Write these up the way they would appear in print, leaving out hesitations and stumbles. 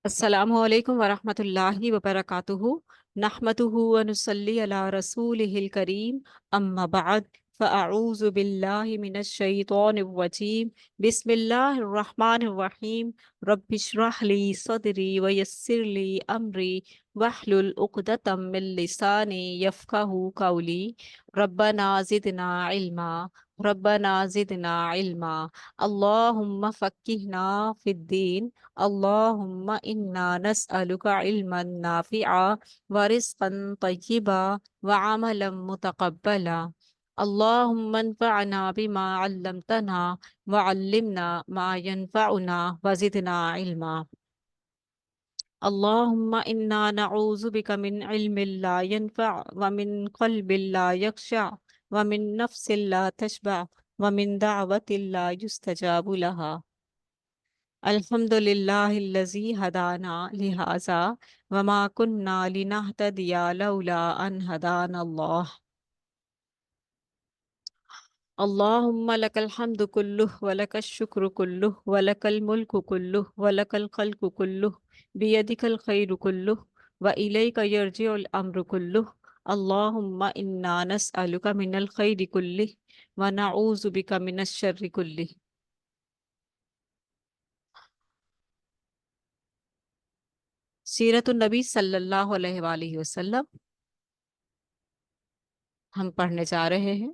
अस्सलामु अलैकुम वरहमतुल्लाहि वबरकातुहु नहमदुहु व नुसल्ली अला रसूलिहिल करीम अम्मा बअद फ़अऊज़ु बिल्लाहि मिनश शैतानिर रजीम बिस्मिल्लाहिर रहमानिर रहीम रब्बिश्रह ली सदरी व यस्सिर ली अमरी वहलुल उक़दतम मिन लिसानी यफ़क़हू क़ौली रब्बना ज़िदना इल्मा रब्बना ज़िदना इल्मा अल्लाहुम्मा फ़क्किहना फ़िद्दीन अल्लाहुम्मा इन्ना नस्अलुका इल्मन नाफिआ व रिज़्क़न तय्यिबा व अमलन मुतक़ब्बला अल्लाहुम्मा अन्फ़अना बिमा अल्लमतना व अल्लिमना मा यनफ़अुना व ज़िदना इल्मा अल्लाहुम्मा इन्ना नऊज़ु बिका मिन इल्मिन ला यनफ़अ व मिन क़ल्बिन ला यख़शअ व मिन नफ़्सिन ला तशबअ व मिन दअवतिन ला युस्तजाबु लहा अल्हम्दुलिल्लाहिल्लज़ी हदाना लिहाज़ा वमा कुन्ना लिनहतदिया लौला अन हदानल्लाह अल्लाहुम्मा लकल हम्दु कुल्लुहु व लकश शुक्र कुल्लुहु व लकल मुल्कु कुल्लुहु व लकल खल्कु कुल्लुहु बियदिकल खैरु कुल्लुहु व इलैका यर्जिउल अम्रु कुल्लुहु अल्लाहुम्मा इन्ना नस्अलुका मिनल खैरि कुल्लिहि व नऊज़ु बिका मिनश शर्रि कुल्लिहि। सीरतुन नबी सल्लल्लाहु अलैहि वसल्लम हम पढ़ने जा रहे हैं।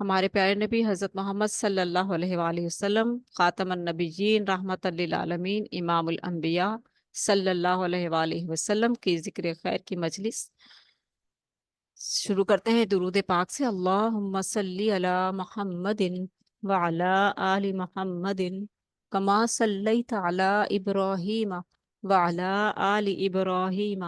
हमारे प्यारे नबी हज़रत मोहम्मद सल्लल्लाहु अलैहि वसल्लम ख़ातमुन नबिय्यीन रहमतल लिल आलमीन इमामुल अंबिया सल्लल्लाहु अलैहि वसल्लम की ज़िक्र खैर की मजलिस शुरू करते हैं दुरूद पाक से। अल्लाहुम्मा सल्ली अला मुहम्मदिन व अला आलि मुहम्मदिन कमा सल्लैता अला इब्राहीम व अला आलि इब्राहीम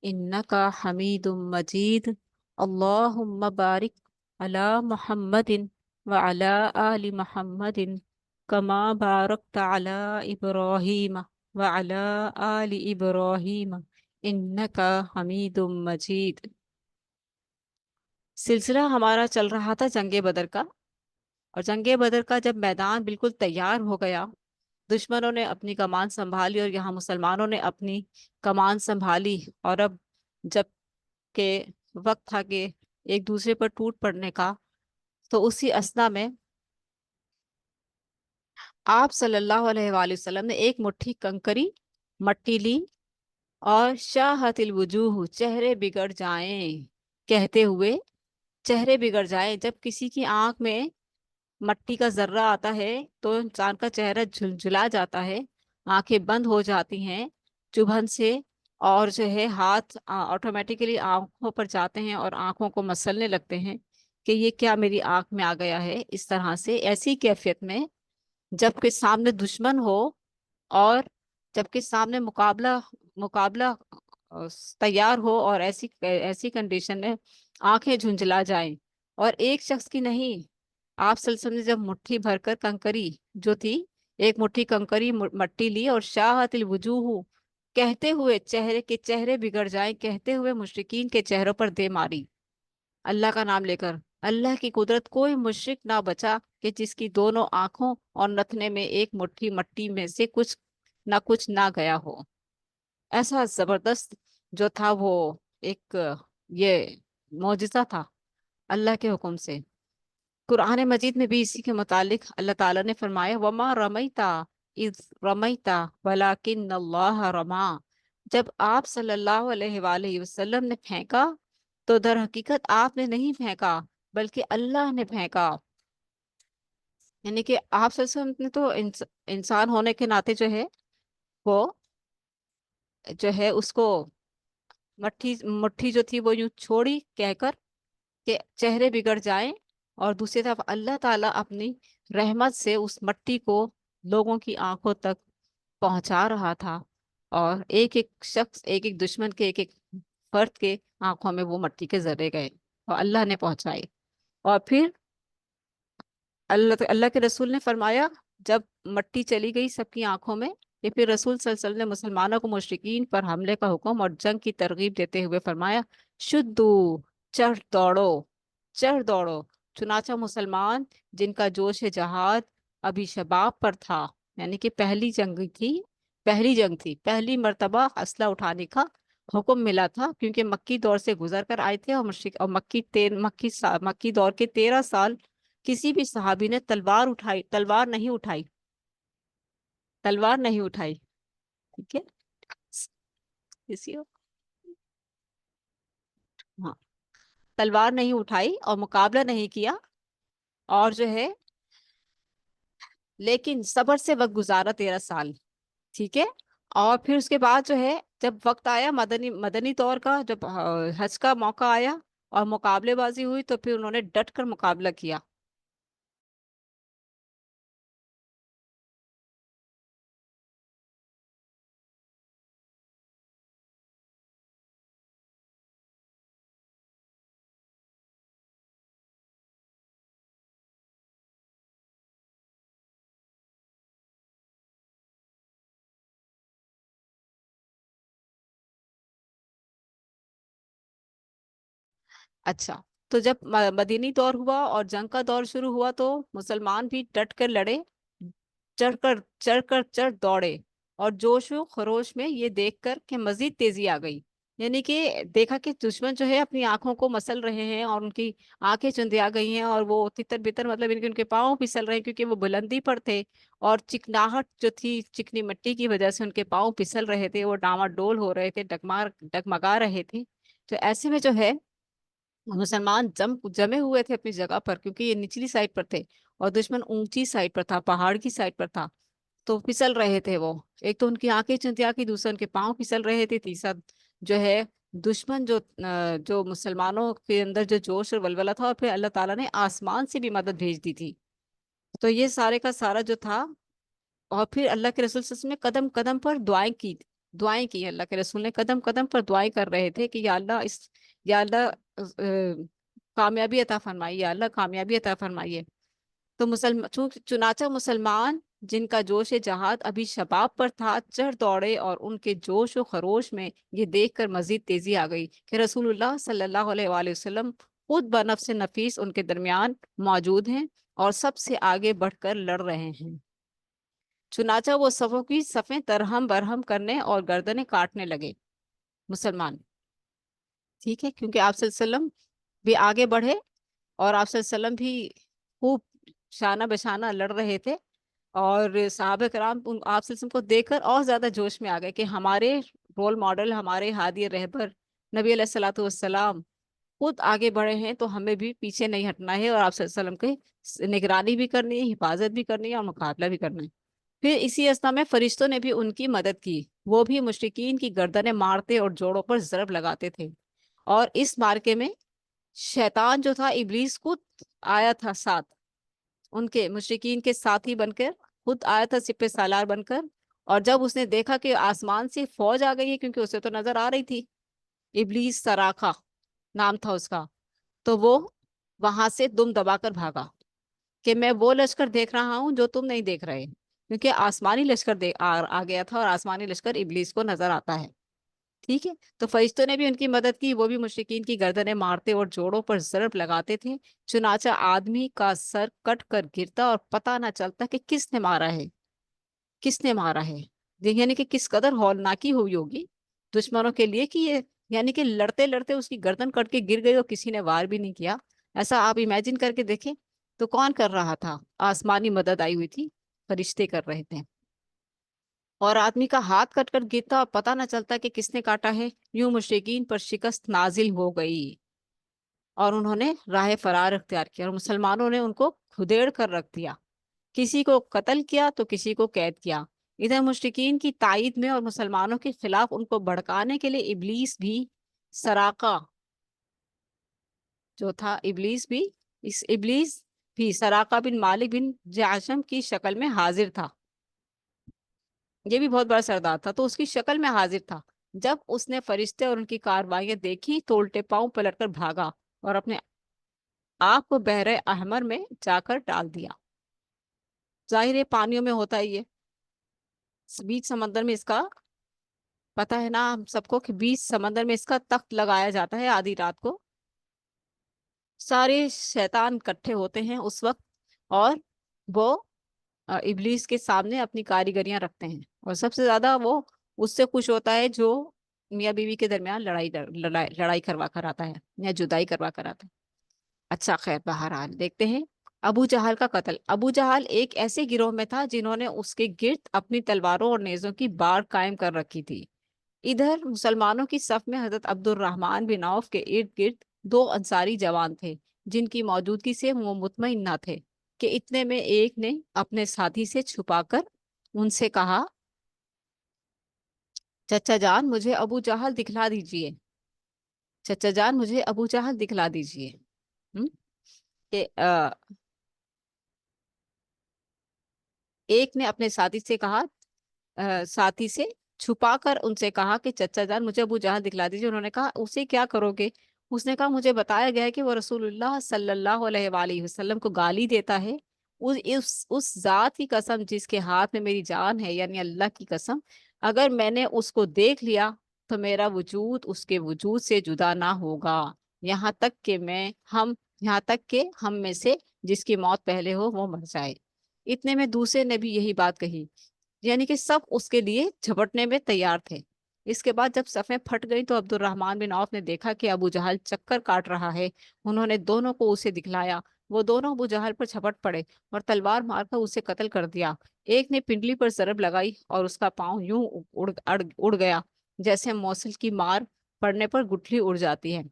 इन्नका हमीदुम मजीद। अल्लाहुम्मा बारिक अला मुहम्मदिन व अला आलि मुहम्मदिन कमा बारकता अला इब्राहीम व अला आलि इब्राहीम इन्नका हमीदुम मजीद। सिलसिला हमारा चल रहा था जंगे बदर का, और जंगे बदर का जब मैदान बिल्कुल तैयार हो गया, दुश्मनों ने अपनी कमान संभाली और यहाँ मुसलमानों ने अपनी कमान संभाली, और अब जब के वक्त था कि एक दूसरे पर टूट पड़ने का, तो उसी असना में आप सल्लल्लाहु अलैहि वसल्लम ने एक मुट्ठी कंकरी मट्टी ली और शाहतिल वजूह चेहरे बिगड़ जाएं कहते हुए, चेहरे बिगड़ जाएं। जब किसी की आंख में मट्टी का जर्रा आता है तो इंसान का चेहरा झुलझुला जाता है, आंखें बंद हो जाती हैं चुभन से, और जो है हाथ ऑटोमेटिकली आंखों पर जाते हैं और आंखों को मसलने लगते हैं कि ये क्या मेरी आंख में आ गया है। इस तरह से ऐसी कैफियत में जबकि सामने दुश्मन हो और जबकि सामने मुकाबला मुकाबला अ, तैयार हो, और ऐसी ऐसी कंडीशन में आंखें झुंझला जाएं, और एक शख्स की नहीं, आप सल्लल्लाहु अलैहि वसल्लम ने जब मुट्ठी भरकर कंकरी जो थी, एक मुट्ठी कंकरी मट्टी ली और शाहतिल वजूह कहते हुए, चेहरे के चेहरे बिगड़ जाएं कहते हुए मुशरिकीन के चेहरों पर दे मारी, अल्लाह का नाम लेकर। अल्लाह की कुदरत, कोई मुशरिक ना बचा कि जिसकी दोनों आंखों और नथने में एक मुट्ठी मट्टी में से कुछ ना गया हो। ऐसा जबरदस्त जो था वो एक ये मौजिज़ा था अल्लाह के हुक्म से। कुरान मजीद में भी इसी के मुतालिक अल्लाह ताला ने फरमाया, वमा रमैता इज रमैता वलाकिन अल्लाह रमा। जब आप सल्लल्लाहु अलैहि वसल्लम ने फेंका तो दर हकीकत आपने नहीं फेंका बल्कि अल्लाह ने फेंका। यानी कि आप सल्लल्लाहु अलैहि वसल्लम ने तो इंसान होने के नाते जो है वो जो है उसको मट्ठी मुट्ठी जो थी वो यूं छोड़ी कहकर के चेहरे बिगड़ जाएं, और दूसरी तरफ अल्लाह ताला अपनी रहमत से उस मट्टी को लोगों की आंखों तक पहुंचा रहा था, और एक एक शख्स, एक एक दुश्मन के, एक एक फर्द के आंखों में वो मट्टी के जर्रे गए और अल्लाह ने पहुंचाए। और फिर अल्लाह के रसूल ने फरमाया, जब मट्टी चली गई सबकी आंखों में, ये फिर रसूल सल्लल्लाहु अलैहि वसल्लम ने मुसलमानों को मुशरिकीन पर हमले का हुक्म और जंग की तरगीब देते हुए फरमाया, शुद्धू चढ़ दौड़ो, चढ़ दौड़ो। चुनाचा मुसलमान जिनका जोश जहाद अभी शबाब पर था, यानी कि पहली जंग थी, पहली मर्तबा असला उठाने का हुक्म मिला था, क्योंकि मक्की दौर से गुजर कर आए थे और मुश्रिक और मक्की दौर के 13 साल किसी भी सहाबी ने तलवार नहीं उठाई। ठीक है, किसी हाँ, तलवार नहीं उठाई और मुकाबला नहीं किया, और जो है लेकिन सब्र से वक्त गुजारा 13 साल। ठीक है, और फिर उसके बाद जो है जब वक्त आया मदनी मदनी तौर का, जब हज का मौका आया और मुकाबलेबाजी हुई, तो फिर उन्होंने डट कर मुकाबला किया। अच्छा, तो जब मदीनी दौर हुआ और जंग का दौर शुरू हुआ, तो मुसलमान भी डट कर लड़े, चढ़ दौड़े, और जोश व खरोश में ये देखकर कि मजीद तेजी आ गई, यानी कि देखा कि दुश्मन जो है अपनी आंखों को मसल रहे हैं और उनकी आंखें चुंधिया गई हैं, और वो तितर बितर मतलब इनके उनके पाँव फिसल रहे हैं, क्योंकि वो बुलंदी पर थे, और चिकनाहट जो थी चिकनी मिट्टी की वजह से उनके पाँव फिसल रहे थे, वो डामाडोल हो रहे थे, डगमगा रहे थे। तो ऐसे में जो है मुसलमान जमे हुए थे अपनी जगह पर, क्योंकि ये निचली साइड पर थे और दुश्मन ऊंची साइड पर था, पहाड़ की साइड पर था। तो फिसल रहे थे वो, एक तो उनकी आंखें चुंधिया की, दूसरा उनके पांव फिसल रहे थे, तीसरा जो है दुश्मन जो मुसलमानों के अंदर जो जोश और वलवला था, और फिर अल्लाह ताला ने आसमान से भी मदद भेज दी थी। तो ये सारे का सारा जो था, और फिर अल्लाह के रसूल सल्लल्लाहु अलैहि वसल्लम ने कदम कदम पर दुआएं की, अल्लाह के रसूल ने कदम कदम पर दुआएं कर रहे थे कि या अल्लाह कामयाबी अता फरमाइए, या अल्लाह कामयाबी अता फरमाइए। तो चुनाचा मुसलमान जिनका जोश जहाद अभी शबाब पर था, चढ़ दौड़े, और उनके जोश और खरोश में ये देखकर मजीद तेजी आ गई कि रसूलुल्लाह सल्लल्लाहु अलैहि वसल्लम खुद बनफ्स नफीस उनके दरमियान मौजूद हैं और सबसे आगे बढ़कर लड़ रहे हैं। चुनाचा वो सफों की सफें दरहम बरहम करने और गर्दनें काटने लगे मुसलमान। ठीक है, क्योंकि आप सल्लल्लाहु अलैहि वसल्लम भी आगे बढ़े, और आप सल्लल्लाहु अलैहि वसल्लम भी खूब शाना बशाना लड़ रहे थे, और साहब कराम आप सल्लल्लाहु अलैहि वसल्लम को देखकर और ज्यादा जोश में आ गए कि हमारे रोल मॉडल, हमारे हादी रहबर नबी अलैहिस्सलातु वस्सलाम खुद आगे बढ़े हैं, तो हमें भी पीछे नहीं हटना है, और आप सल्लल्लाहु अलैहि वसल्लम की निगरानी भी करनी है, हिफाजत भी करनी है, और मुकाबला भी करना है। फिर इसी अवस्था में फरिश्तों ने भी उनकी मदद की, वो भी मुशरिकीन की गर्दनें मारते और जोड़ों पर जरब लगाते थे। और इस मार्के में शैतान जो था, इब्लीस खुद आया था साथ, उनके मुशरिकीन के साथी बनकर खुद आया था, सिपह सालार बनकर। और जब उसने देखा कि आसमान से फौज आ गई है, क्योंकि उसे तो नजर आ रही थी, इब्लीस सराखा नाम था उसका, तो वो वहां से दुम दबाकर भागा कि मैं वो लश्कर देख रहा हूं जो तुम नहीं देख रहे, क्योंकि आसमानी लश्कर आ गया था, और आसमानी लश्कर इब्लीस को नजर आता है। ठीक है, तो फरिश्तों ने भी उनकी मदद की, वो भी मुशरिकीन की गर्दनें मारते और जोड़ों पर जरब लगाते थे। चुनाचा आदमी का सर कट कर गिरता और पता ना चलता कि किसने मारा है। यानी कि किस कदर हौलनाकी हुई होगी दुश्मनों के लिए, कि ये यानी कि लड़ते लड़ते उसकी गर्दन कट के गिर गई और किसी ने वार भी नहीं किया। ऐसा आप इमेजिन करके देखें, तो कौन कर रहा था? आसमानी मदद आई हुई थी, फरिश्ते कर रहे थे, और आदमी का हाथ कटकर गिरता और पता न चलता कि किसने काटा है। यूं मुशरिकीन पर शिकस्त नाजिल हो गई, और उन्होंने राह फरार अख्तियार किया, और मुसलमानों ने उनको खुदेड़ कर रख दिया, किसी को कत्ल किया तो किसी को कैद किया। इधर मुशरिकीन की तायीद में और मुसलमानों के खिलाफ उनको भड़काने के लिए सराका इबलीस भी सराका बिन मालिक बिन जाशम की शक्ल में हाजिर था। ये भी बहुत बड़ा सरदार था, तो उसकी शक्ल में हाजिर था। जब उसने फरिश्ते और उनकी कार्रवाइयां देखी, तो उल्टे पांव पलटकर भागा और अपने आप को बहरे अहमर में जाकर डाल दिया। जाहिर है पानियों में होता है ये, बीच समंदर में इसका, पता है ना हम सबको कि बीच समंदर में इसका तख्त लगाया जाता है आधी रात को, सारे शैतान इकट्ठे होते हैं उस वक्त, और वो इब्लीस के सामने अपनी कारीगरियां रखते हैं, और सबसे ज्यादा वो उससे खुश होता है जो मियाँ बीवी के दरमियान लड़ाई करवा कर आता है या जुदाई करवा कर आता है। अच्छा खैर, बहरहाल देखते हैं। अबू जहल का कत्ल। अबू जहल एक ऐसे गिरोह में था जिन्होंने उसके गिर्द अपनी तलवारों और नेजों की बाड़ कायम कर रखी थी। इधर मुसलमानों की सफ में हजरत अब्दुर्रहमान बिन औफ के इर्द गिर्द दो अंसारी जवान थे, जिनकी मौजूदगी से वो मुतमईन न थे कि इतने में एक ने अपने साथी से छुपाकर उनसे कहा, चचा जान मुझे अबू जहल दिखला दीजिए, चचा जान मुझे अबू जहल दिखला दीजिए। हम्म? कि एक ने अपने साथी से कहा, साथी से छुपा कर उनसे कहा कि चचा जान मुझे अबू जहल दिखला दीजिए। उन्होंने कहा, उसे क्या करोगे? उसने कहा, मुझे बताया गया है कि वो रसूलुल्लाह सल्लल्लाहु अलैहि वसल्लम को गाली देता है। उस जात की कसम जिसके हाथ में मेरी जान है, यानी अल्लाह की कसम, अगर मैंने उसको देख लिया तो मेरा वजूद उसके वजूद से जुदा ना होगा, यहाँ तक कि मैं हम यहाँ तक कि हम में से जिसकी मौत पहले हो वो मर जाए। इतने में दूसरे ने भी यही बात कही, यानी कि सब उसके लिए झपटने में तैयार थे। इसके बाद जब सफें फट गई तो अब्दुर्रहमान बिन औफ ने देखा कि अबू जहल चक्कर काट रहा है। उन्होंने दोनों को उसे दिखलाया। वो दोनों अबू जहल पर झपट पड़े और तलवार मारकर उसे कत्ल कर दिया। एक ने पिंडली पर जरब लगाई और उसका पांव यूं उड़ गया जैसे मौसल की मार पड़ने पर गुठली उड़ जाती है,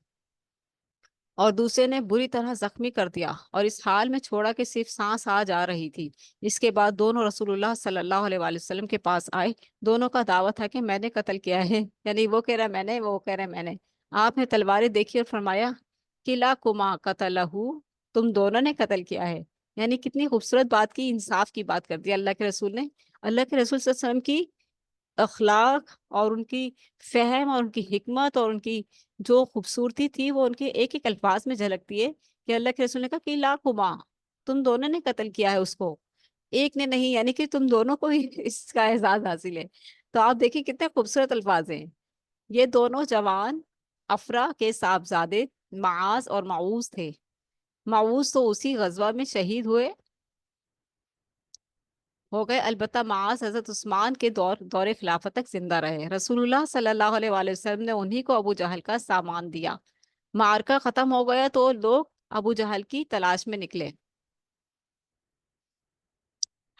और दूसरे ने बुरी तरह जख्मी कर दिया और इस हाल में छोड़ा कि सिर्फ सांस आ जा रही थी। इसके बाद दोनों रसूलुल्लाह सल्लल्लाहु अलैहि वसल्लम के पास आए। दोनों का दावा था कि मैंने कत्ल किया है, यानी वो कह रहा मैंने, वो कह रहे मैंने। आपने तलवारें देखी और फरमाया, किला कुमा कतलहू, तुम दोनों ने कत्ल किया है। यानी कितनी खूबसूरत बात की, इंसाफ की बात कर दी अल्लाह के रसूल ने। अल्लाह के रसूल सल्लल्लाहु अलैहि वसल्लम की अखलाक और उनकी फहम और उनकी हिकमत और उनकी जो खूबसूरती थी, वो उनके एक एक अल्फाज में झलकती है कि अल्लाह के रसूल ने कहा कि ला कुमा, तुम दोनों ने कत्ल किया है उसको, एक ने नहीं, यानी कि तुम दोनों को ही इसका एजाज हासिल है। तो आप देखिए कितने खूबसूरत अल्फाज हैं। ये दोनों जवान अफरा के साहबजादे माज और माऊज थे। माऊज तो उसी गजवा में शहीद हुए हो गए, अलबत्ता मास हजरत उस्मान के दौरे खिलाफत तक जिंदा रहे। रसूलुल्लाह सल्लल्लाहु अलैहि वसल्लम ने उन्हीं को अबू जहल का सामान दिया। मार्का खत्म हो गया तो लोग अबू जहल की तलाश में निकले।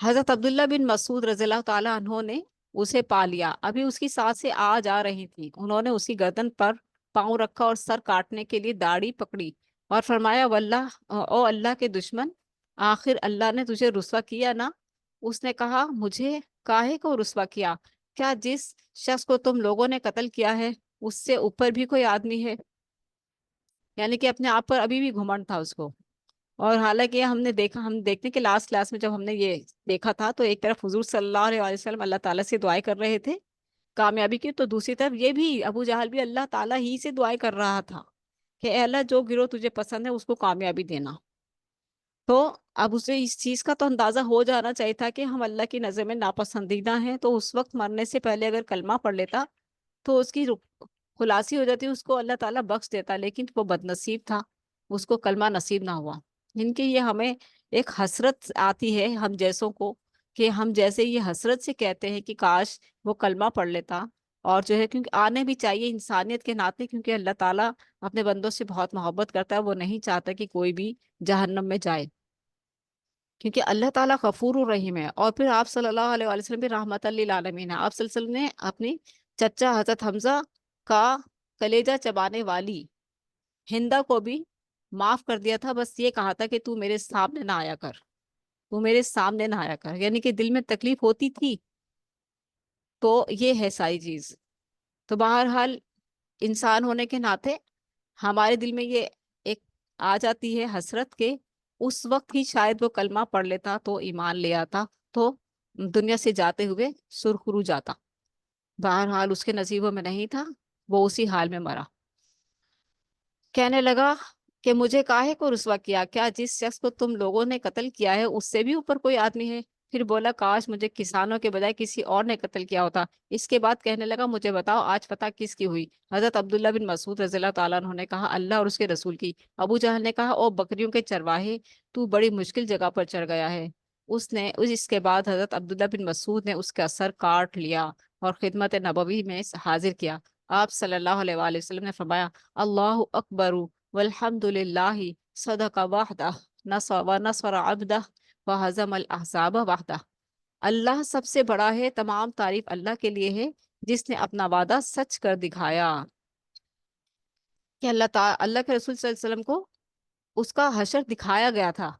हजरत अब्दुल्ला बिन मसूद रज़ियल्लाहु ताला अन्हो ने उसे पा लिया। अभी उसकी सांसें आ जा रही थी। उन्होंने उसकी गर्दन पर पांव रखा और सर काटने के लिए दाढ़ी पकड़ी और फरमाया, वल्लाह, ओ अल्लाह के दुश्मन, आखिर अल्लाह ने तुझे रुस्वा किया ना? उसने कहा, मुझे काहे को रुस्वा किया? क्या जिस शख्स को तुम लोगों ने कत्ल किया है उससे ऊपर भी कोई आदमी है? यानी कि अपने आप पर अभी भी घुमंड था उसको। और हालांकि हम देखने के लास्ट क्लास में जब हमने ये देखा था, तो एक तरफ हुजूर सल्लल्लाहु अलैहि वसल्लम अल्लाह ताला से दुआएं कर रहे थे कामयाबी की, तो दूसरी तरफ ये भी अबू जहल भी अल्लाह ताला ही से दुआएं कर रहा था कि "ऐ अल्लाह, जो गिरोह तुझे पसंद है उसको कामयाबी देना"। तो अब उसे इस चीज का तो अंदाजा हो जाना चाहिए था कि हम अल्लाह की नजर में नापसंदीदा हैं, तो उस वक्त मरने से पहले अगर कलमा पढ़ लेता तो उसकी खुलासी हो जाती, उसको अल्लाह ताला बख्श देता। लेकिन वो बदनसीब था, उसको कलमा नसीब ना हुआ। इनके ये हमें एक हसरत आती है हम जैसों को, कि हम जैसे ये हसरत से कहते हैं कि काश वो कलमा पढ़ लेता। और जो है, क्योंकि आने भी चाहिए इंसानियत के नाते, क्योंकि अल्लाह ताला अपने बंदों से बहुत मोहब्बत करता है। वो नहीं चाहता कि कोई भी जहन्नम में जाए, क्योंकि अल्लाह ताला गफूर रहीम है। और फिर आप सल्लल्लाहु अलैहि वसल्लम भी रहमतल लिल आलमीन है। आप सल्लल्लाहु अलैहि वसल्लम ने अपनी चचा हजरत हमजा का कलेजा चबाने वाली हिंदा को भी माफ कर दिया था। बस ये कहा था कि तू मेरे सामने ना आया कर, तू मेरे सामने ना आया कर, यानी कि दिल में तकलीफ होती थी। तो ये है सारी चीज। तो बहरहाल इंसान होने के नाते हमारे दिल में ये एक आ जाती है हसरत के, उस वक्त ही शायद वो कलमा पढ़ लेता तो ईमान ले आता, तो दुनिया से जाते हुए सुरखरू जाता। बहरहाल उसके नसीबों में नहीं था, वो उसी हाल में मरा। कहने लगा कि मुझे काहे को रुसवा किया? क्या जिस शख्स को तुम लोगों ने कत्ल किया है उससे भी ऊपर कोई आदमी है? پھر بولا کاش مجھے کسانوں کے بجائے کسی اور نے قتل کیا ہوتا۔ اس کے بعد کہنے لگا مجھے بتاؤ آج فتح کس کی ہوئی؟ حضرت عبداللہ بن مسعود رضی اللہ تعالیٰ عنہ نے کہا اللہ اور اس کے رسول کی۔ ابو جہل نے کہا او بکریوں کے چرواہے، تو بڑی مشکل جگہ پر چڑھ گیا ہے۔ اس کے بعد حضرت عبداللہ بن مسعود نے اس کا سر کاٹ لیا اور خدمت نبوی میں حاضر کیا۔ آپ صلی اللہ علیہ وآلہ وسلم نے فرمایا اللہ اکبر والحمد للہ صدق وحدہ ونصر عبدہ وہزم الاحزاب وحدہ۔ اللہ سب سے بڑا ہے، تمام تعریف اللہ کے لیے ہے جس نے اپنا وعدہ سچ کر دکھایا۔ کہ اللہ کے رسول صلی اللہ علیہ وسلم کو اس کا حشر دکھایا گیا تھا،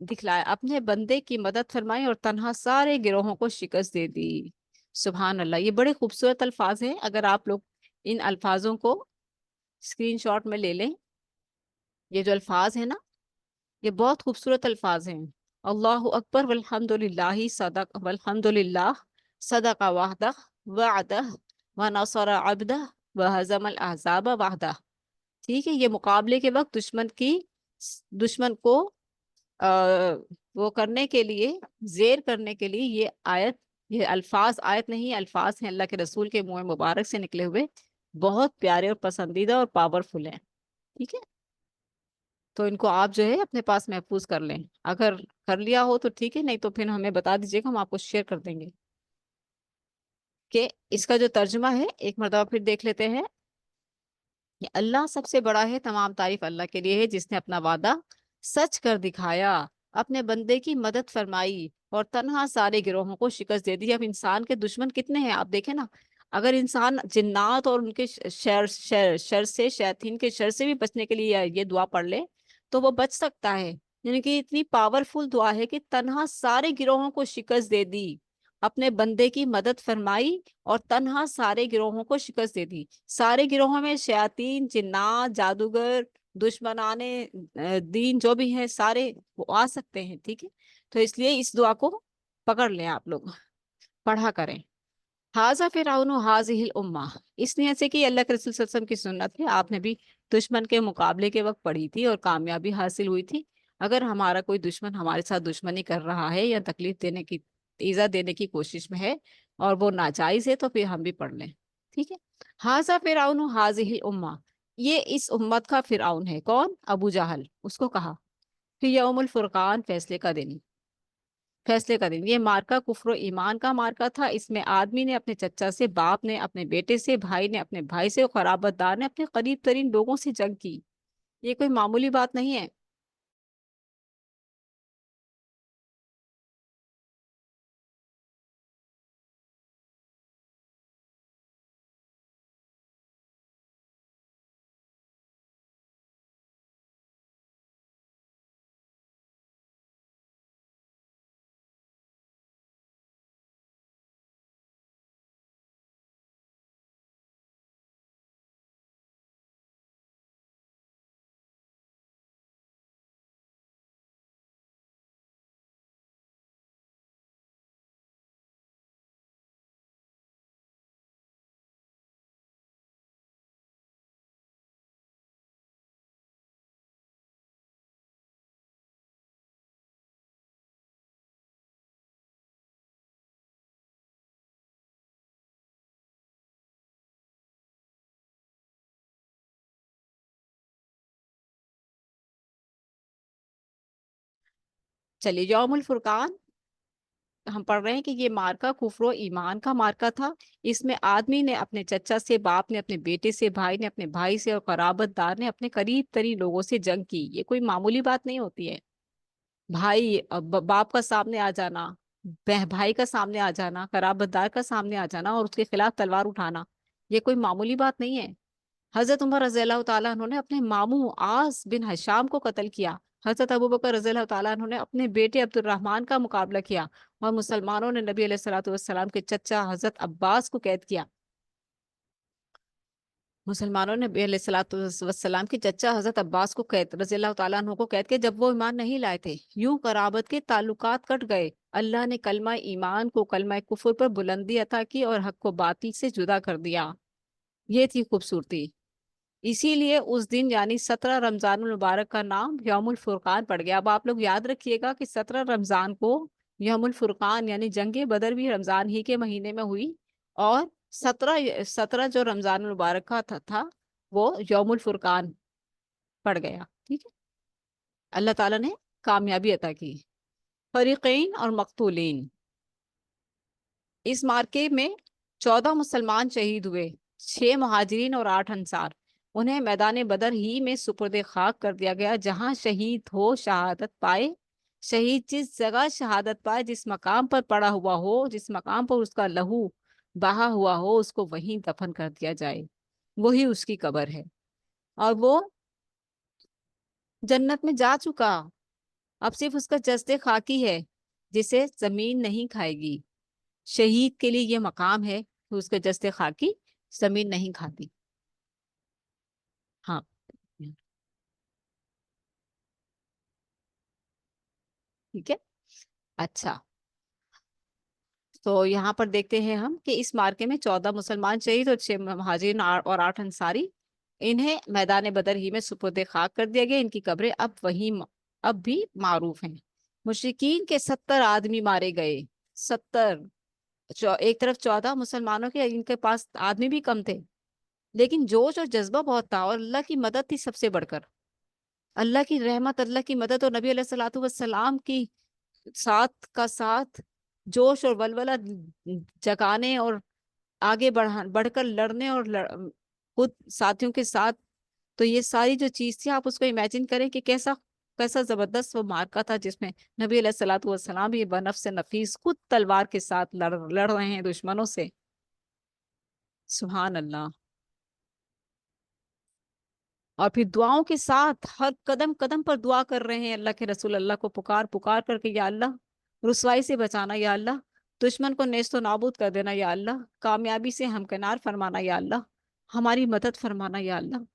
دکھلایا، اپنے بندے کی مدد فرمائی اور تنہا سارے گروہوں کو شکست دے دی۔ سبحان اللہ، یہ بڑے خوبصورت الفاظ ہیں۔ اگر آپ لوگ ان الفاظوں کو اسکرین شاٹ میں لے لیں، یہ جو الفاظ ہیں نا یہ بہت خوبصورت الفاظ ہیں۔ اللہ اکبر والحمد للہ صدق وحدہ وعدہ ونصر عبدہ وہزم الاحزاب وحدہ۔ ٹھیک ہے، یہ مقابلے کے وقت دشمن کو وہ کرنے کے لیے، زیر کرنے کے لیے یہ آیت، یہ الفاظ آیت نہیں، الفاظ ہیں اللہ کے رسول کے منہ مبارک سے نکلے ہوئے، بہت پیارے اور پسندیدہ اور پاورفل ہیں۔ ٹھیک ہے، تو ان کو آپ جو ہے اپنے پاس محفوظ کر لیں، اگر کر لیا ہو تو ٹھیک ہے، نہیں تو پھر ہمیں بتا دیجیے گا، ہم آپ کو شیئر کر دیں گے۔ کہ اس کا جو ترجمہ ہے ایک مرتبہ پھر دیکھ لیتے ہیں۔ کہ اللہ سب سے بڑا ہے، تمام تعریف اللہ کے لیے ہے جس نے اپنا وعدہ سچ کر دکھایا، اپنے بندے کی مدد فرمائی اور تنہا سارے گروہوں کو شکست دے دی۔ اب انسان کے دشمن کتنے ہیں آپ دیکھیں نا، اگر انسان جنات اور ان کے شر سے، شیاطین کے شر سے بھی بچنے کے لیے یہ دعا پڑھ لے تو وہ بچ سکتا ہے۔ یعنی کہ اتنی پاورفل دعا ہے کہ تنہا سارے گروہوں کو شکست دے دی، اپنے بندے کی مدد فرمائی اور تنہا سارے گروہوں کو شکست دے دی۔ سارے گروہوں میں شیاطین، جنات، جادوگر، دشمنان دین جو بھی ہیں سارے وہ آ سکتے ہیں۔ ٹھیک ہے، تو اس لیے اس دعا کو پکڑ لیں، آپ لوگ پڑھا کریں۔ حاذا فرعون حاذہ الامہ، اس نیت سے کہ اللہ کے رسول صلی اللہ علیہ وسلم کی سنت ہے، آپ نے بھی دشمن کے مقابلے کے وقت پڑھی تھی اور کامیابی حاصل ہوئی تھی۔ اگر ہمارا کوئی دشمن ہمارے ساتھ دشمنی کر رہا ہے یا تکلیف دینے کی، ایذا دینے کی کوشش میں ہے اور وہ ناجائز ہے تو پھر ہم بھی پڑھ لیں۔ ٹھیک ہے، حاذا فرعون حاذہ الامہ، یہ اس امت کا فرعون ہے۔ کون؟ ابو جہل، اس کو کہا پھر یوم الفرقان، فیصلے کا دن، فیصلے کا دن۔ یہ مارکا کفر و ایمان کا مارکا تھا، اس میں آدمی نے اپنے چچا سے، باپ نے اپنے بیٹے سے، بھائی نے اپنے بھائی سے، قرابت دار نے اپنے قریب ترین لوگوں سے جنگ کی۔ یہ کوئی معمولی بات نہیں ہے۔ چلیے، یوم الفرقان ہم پڑھ رہے ہیں کہ یہ مارکا کفر و ایمان کا مارکا تھا، اس میں آدمی نے اپنے چچا سے، باپ نے اپنے بیٹے سے، بھائی نے اپنے بھائی سے اور قرابت دار نے اپنے قریب ترین لوگوں سے جنگ کی۔ یہ کوئی معمولی بات نہیں ہوتی ہے۔ بھائی باپ کا سامنے آ جانا، بھائی کا سامنے آ جانا، قرابت دار کا سامنے آ جانا اور اس کے خلاف تلوار اٹھانا، یہ کوئی معمولی بات نہیں ہے۔ حضرت عمر رضی اللہ تعالیٰ عنہ نے اپنے ماموں عاص بن ہشام کو قتل کیا۔ حضرت ابوبکر رضی اللہ تعالیٰ عنہ نے اپنے بیٹے عبد الرحمن کا مقابلہ کیا، اور مسلمانوں نے نبی علیہ الصلوۃ والسلام کے چچا حضرت عباس کو قید کیا۔ مسلمانوں نے نبی علیہ الصلوۃ والسلام کے چچا حضرت عباس کو قید، رضی اللہ تعالیٰ عنہ کو قید کیا جب وہ ایمان نہیں لائے تھے۔ یوں قرابت کے تعلقات کٹ گئے، اللہ نے کلمہ ایمان کو کلمہ کفر پر بلندی عطا کی اور حق کو باطل سے جدا کر دیا۔ یہ تھی خوبصورتی۔ اسی لیے اس دن یعنی 17 رمضان المبارک کا نام یوم الفرقان پڑ گیا۔ اب آپ لوگ یاد رکھیے گا کہ 17 رمضان کو यौमुल الفرقان यानी जंग बदर भी रमजान ही के महीने में हुई, और 17 जो रमजान मुबारक का था वो यौमुल फुरकान पड़ गया। ठीक है, अल्लाह ताला ने कामयाबी अता की। फरीकैन और मकतूलीन, इस मार्के में 14 मुसलमान शहीद हुए, 6 मुहाजिरीन और 8 अंसार। उन्हें मैदान बदर ही में सुपुर्द खाक कर दिया गया। जहां शहीद हो शहादत पाए, शहीद जिस जगह शहादत पाए, जिस मकाम पर पड़ा हुआ हो, जिस मकाम पर उसका लहू बहा हुआ हो, उसको वहीं दफन कर दिया जाए, वही उसकी कब्र है। और वो जन्नत में जा चुका, अब सिर्फ उसका जस्ते खाकी है जिसे जमीन नहीं खाएगी। शहीद के लिए ये मकाम है कि उसके जस्ते खाकी जमीन नहीं खाती। हाँ, ठीक है। अच्छा, तो यहाँ पर देखते हैं हम कि इस मार्के में 14 मुसलमान शहीद और 6 महाजिर और 8 अंसारी, इन्हें मैदान बदर ही में सुपुर्द खाक कर दिया गया। इनकी कब्रें अब भी मारूफ हैं। मुशरिकीन के 70 आदमी मारे गए। 70, एक तरफ 14 मुसलमानों के, इनके पास आदमी भी कम थे, लेकिन जोश और जज्बा बहुत था, और अल्लाह की मदद थी सबसे बढ़कर। अल्लाह की रहमत, अल्लाह की मदद और नबी अलैहिस्सलातु वस्सलाम की साथ का साथ, जोश और वलवला जगाने और आगे बढ़कर लड़ने और खुद साथियों के साथ। तो ये सारी जो चीज थी, आप उसको इमेजिन करें कि कैसा कैसा जबरदस्त वो मार्का था, जिसमें नबी अलैहिस्सलातु वस्सलाम भी बनफ्स नफीस खुद तलवार के साथ लड़ रहे हैं दुश्मनों से। सुभान अल्लाह। और फिर दुआओं के साथ हर कदम कदम पर दुआ कर रहे हैं अल्लाह के रसूल, अल्लाह को पुकार पुकार करके, या अल्लाह रुसवाई से बचाना, या अल्लाह दुश्मन को नेस्तो नाबूद कर देना, या अल्लाह कामयाबी से हमकिनार फरमाना, या अल्लाह हमारी मदद फरमाना, या अल्लाह।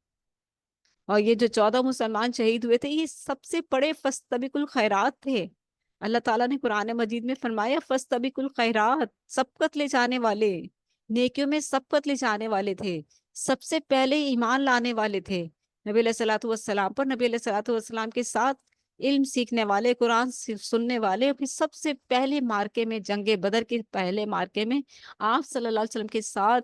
और ये जो 14 मुसलमान शहीद हुए थे, ये सबसे बड़े फस्तबिकुल खैरात थे। अल्लाह ताला ने कुरान मजीद में फरमाया, फस्तबिकुल खैरात, सबकत ले जाने वाले, नेकियों में सबकत ले जाने वाले थे, सबसे पहले ईमान लाने वाले थे नबी अलैहिस्सलातु वस्सलाम पर, नबी अलैहिस्सलातु वस्सलाम के साथ इल्म सीखने वाले, कुरान सुनने वाले। और फिर सबसे पहले मार्के में, जंगे बदर के पहले मार्के में आप सल्लल्लाहु अलैहि वसल्लम के साथ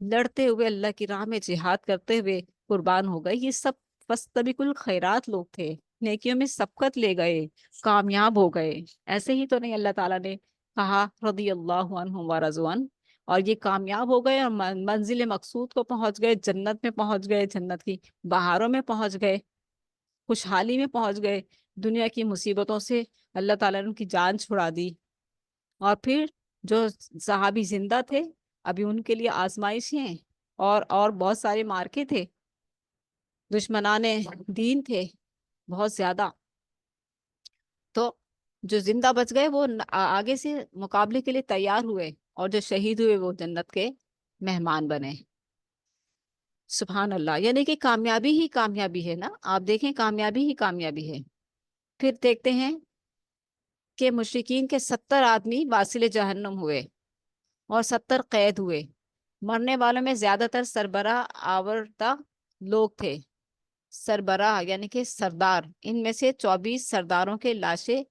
लड़ते हुए, अल्लाह की राह में जिहाद करते हुए कुर्बान हो गए। ये सब फस्तबिकुल खैरात लोग थे, नेकियों में सबकत ले गए, कामयाब हो गए। ऐसे ही तो नहीं, अल्लाह ताला ने कहा रदी अल्लाह अन्हुम व रज़वान, और ये कामयाब हो गए और मंजिल मकसूद को पहुंच गए, जन्नत में पहुंच गए, जन्नत की बहारों में पहुंच गए, खुशहाली में पहुंच गए। दुनिया की मुसीबतों से अल्लाह ताला ने उनकी जान छुड़ा दी। और फिर जो सहाबी जिंदा थे, अभी उनके लिए आजमाइशें और बहुत सारे मार्के थे, दुश्मनाने दीन थे बहुत ज्यादा। तो जो जिंदा बच गए वो आगे से मुकाबले के लिए तैयार हुए, और जो शहीद हुए वो जन्नत के मेहमान बने। सुभान अल्लाह, यानी कि कामयाबी ही कामयाबी है ना, आप देखें, कामयाबी ही कामयाबी है। फिर देखते हैं कि मुशरिकीन के 70 आदमी वासिल जहन्नुम हुए और 70 कैद हुए। मरने वालों में ज्यादातर सरबराह आवरदा लोग थे। सरबराह यानी कि सरदार, इनमें से 24 सरदारों के लाशें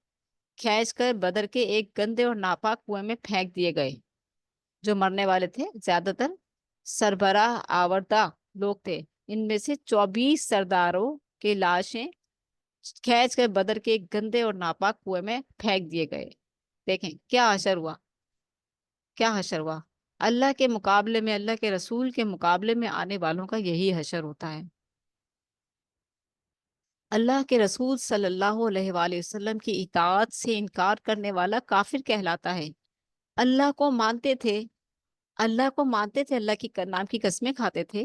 खींचकर बदर के एक गंदे और नापाक कुएं में फेंक दिए गए। जो मरने वाले थे ज्यादातर सरबराह आवरदा लोग थे, इनमें से 24 सरदारों की लाशें खींचकर बदर के एक गंदे और नापाक कुएं में फेंक दिए गए। देखें क्या हशर हुआ, क्या हशर हुआ। अल्लाह के मुकाबले में, अल्लाह के रसूल के मुकाबले में आने वालों का यही हशर होता है। अल्लाह के रसूल सल्लल्लाहु अलैहि वसल्लम की इताअत से इनकार करने वाला काफिर कहलाता है। अल्लाह को मानते थे, अल्लाह को मानते थे, अल्लाह की नाम की कस्में खाते थे।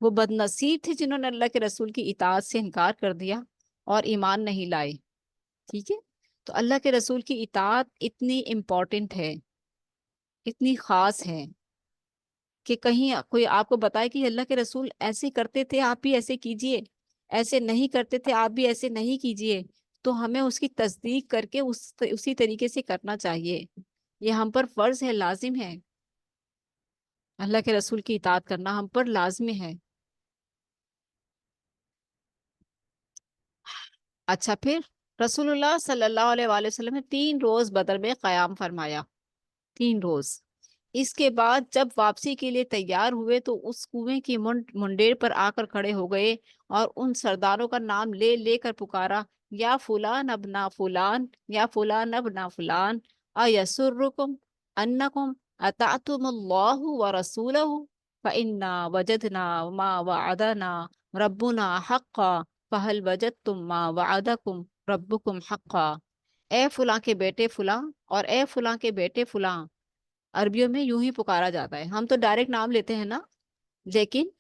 वो बदनसीब थे जिन्होंने अल्लाह के रसूल की इताअत से इनकार कर दिया और ईमान नहीं लाए। ठीक है, तो अल्लाह के रसूल की इताअत इतनी इम्पोर्टेंट है, इतनी खास है, कि कहीं कोई आपको बताए कि अल्लाह के रसूल ऐसे करते थे, आप भी ऐसे कीजिए, ऐसे नहीं करते थे, आप भी ऐसे नहीं कीजिए, तो हमें उसकी तस्दीक करके उसी तरीके से करना चाहिए। ये हम पर फर्ज है, लाजिम है। अल्लाह के रसूल की इताअत करना हम पर लाजमी है। अच्छा, फिर रसूलुल्लाह सल्लल्लाहु अलैहि वसल्लम ने 3 रोज बदर में क़याम फरमाया, 3 रोज। इसके बाद जब वापसी के लिए तैयार हुए तो उस कुएं की मुंडेर पर आकर खड़े हो गए और उन सरदारों का नाम ले लेकर पुकारा, या फुलान अबना फुलान, या फुलान अबना फुलान, अयसुर्रुकुम अन्नकुम अतातुमुल्लाहु व रसूलहु फइन्ना वजदना मा वअदना रब्बुना हक्का फहल वजदतुम मा वअदकुम रब्बुकुम हक्का। ए फुला के बेटे फुला और ए फुला के बेटे फुला, अरबियों में यूं ही पुकारा जाता है। हम तो डायरेक्ट नाम लेते हैं ना, लेकिन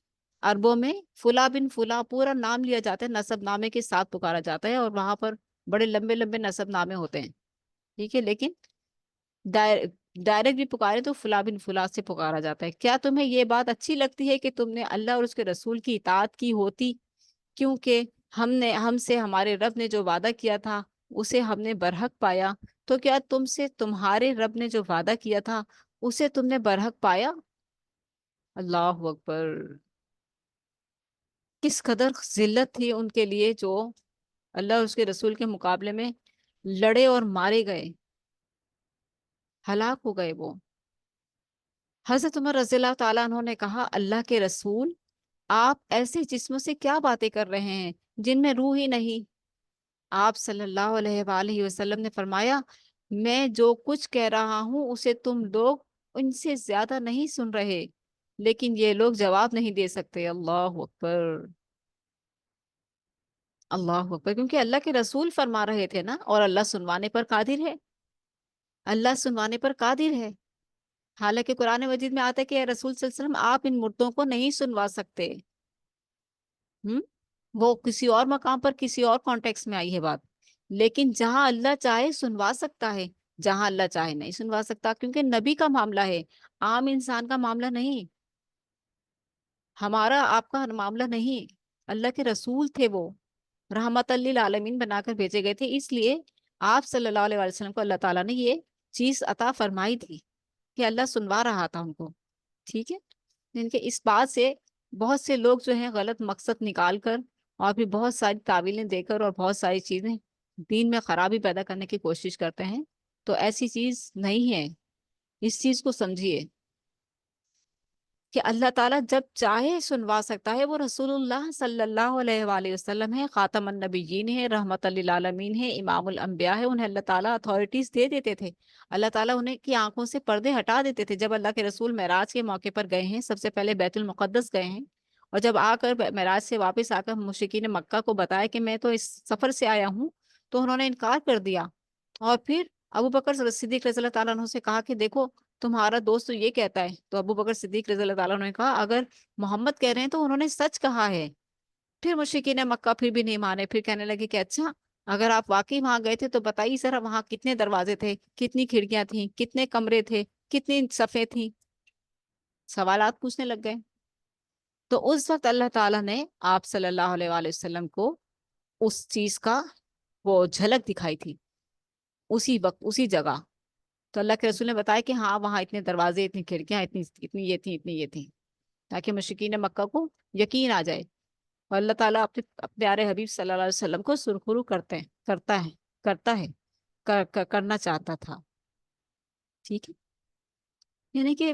अरबों में फुला बिन फुला पूरा नाम लिया जाता है, नसब नामे के साथ पुकारा जाता है, और वहां पर बड़े लंबे लंबे नसब नामे होते हैं। ठीक है, लेकिन डायरेक्ट भी पुकारे तो फुला बिन फुला से पुकारा जाता है। क्या तुम्हें ये बात अच्छी लगती है कि तुमने अल्लाह और उसके रसूल की इताअत की होती, क्योंकि हमसे हमारे रब ने जो वादा किया था उसे हमने बरहक पाया। तो क्या तुमसे तुम्हारे रब ने जो वादा किया था उसे तुमने बरहक पाया? अल्लाह अकबर। किस कदर जिल्लत थी उनके लिए जो अल्लाह और उसके रसूल के मुकाबले में लड़े और मारे गए, हलाक हो गए वो। हजरत उमर रज़ियल्लाहु ताला अन्हु ने कहा, अल्लाह के रसूल, आप ऐसे जिस्मों से क्या बातें कर रहे हैं जिनमें रूह ही नहीं। आप सल्लल्लाहु अलैहि वसल्लम ने फरमाया, मैं जो कुछ कह रहा हूं उसे तुम लोग उनसे ज्यादा नहीं सुन रहे, लेकिन ये लोग जवाब नहीं दे सकते। अल्लाह अकबर, अल्लाह अकबर। क्योंकि अल्लाह के रसूल फरमा रहे थे ना, और अल्लाह सुनवाने पर कादिर है, अल्लाह सुनवाने पर कादिर है। हालांकि कुरान मजीद में आता है कि "या रसूल सल्लल्लाहु अलैहि वसल्लम, आप इन मुर्दों को नहीं सुनवा सकते। हम्म, वो किसी और मकाम पर किसी और कॉन्टेक्स्ट में आई है बात, लेकिन जहां अल्लाह चाहे सुनवा सकता है, जहां अल्लाह चाहे नहीं सुनवा सकता, क्योंकि नबी का मामला है, आम इंसान का मामला नहीं, हमारा आपका मामला नहीं। अल्लाह के रसूल थे वो, रहमत लिल आलमीन बनाकर भेजे गए थे, इसलिए आप सल्लल्लाहु अलैहि वसल्लम को अल्लाह ताला ने ये चीज अता फरमाई थी कि अल्लाह सुनवा रहा था उनको। ठीक है, इनके इस बात से बहुत से लोग जो हैं गलत मकसद निकाल कर और फिर बहुत सारी तावीलें देकर और बहुत सारी चीजें दीन में खराबी पैदा करने की कोशिश करते हैं। तो ऐसी चीज नहीं है, इस चीज को समझिए कि अल्लाह ताला जब चाहे सुनवा सकता है। वो रसूलुल्लाह सल्लल्लाहु अलैहि वसल्लम है, खातमुन नबिय्यीन है, रहमतल लिल आलमीन है, इमामुल अंबिया है। उन्हें अल्लाह ताला अथॉरिटीज दे देते थे, अल्लाह ताला उन्हें की आंखों से पर्दे हटा देते थे। जब अल्लाह के रसूल मेराज के मौके पर गए हैं, सबसे पहले बैतुल मुकद्दस गए हैं, और जब आकर मेराज से वापस आकर मुशरिकीन मक्का को बताया कि मैं तो इस सफर से आया हूँ, तो उन्होंने इनकार कर दिया। और फिर अबू बकर सिद्दीक रज़ी अल्लाह ताला अन्हु से कहा कि देखो, तुम्हारा दोस्त तो ये कहता है। तो अबू बकर सिद्दीक रज़ी अल्लाह ताला अन्हु ने कहा, अगर मोहम्मद कह रहे हैं तो उन्होंने सच कहा है। फिर मुशरिकीन मक्का फिर भी नहीं माने, फिर कहने लगे कि अच्छा, अगर आप वाकई वहां गए थे तो बताइए जरा, वहां कितने दरवाजे थे, कितनी खिड़कियां थी, कितने कमरे थे, कितनी सफ़े थी, सवालात पूछने लग गए। तो उस वक्त अल्लाह ताला ने आप सल्लल्लाहु अलैहि वसल्लम को उस चीज का वो झलक दिखाई थी, उसी वक्त उसी जगह। तो अल्लाह के रसूल ने बताया कि हाँ, वहाँ इतने दरवाजे, इतनी खिड़कियां, इतनी इतनी ये थी, इतनी ये थी, ताकि मुशरिकीन मक्का को यकीन आ जाए। और अल्लाह ताला अपने प्यारे हबीब सल्लल्लाहु अलैहि वसल्लम को सुरखुरू करना चाहता था। ठीक है, यानी कि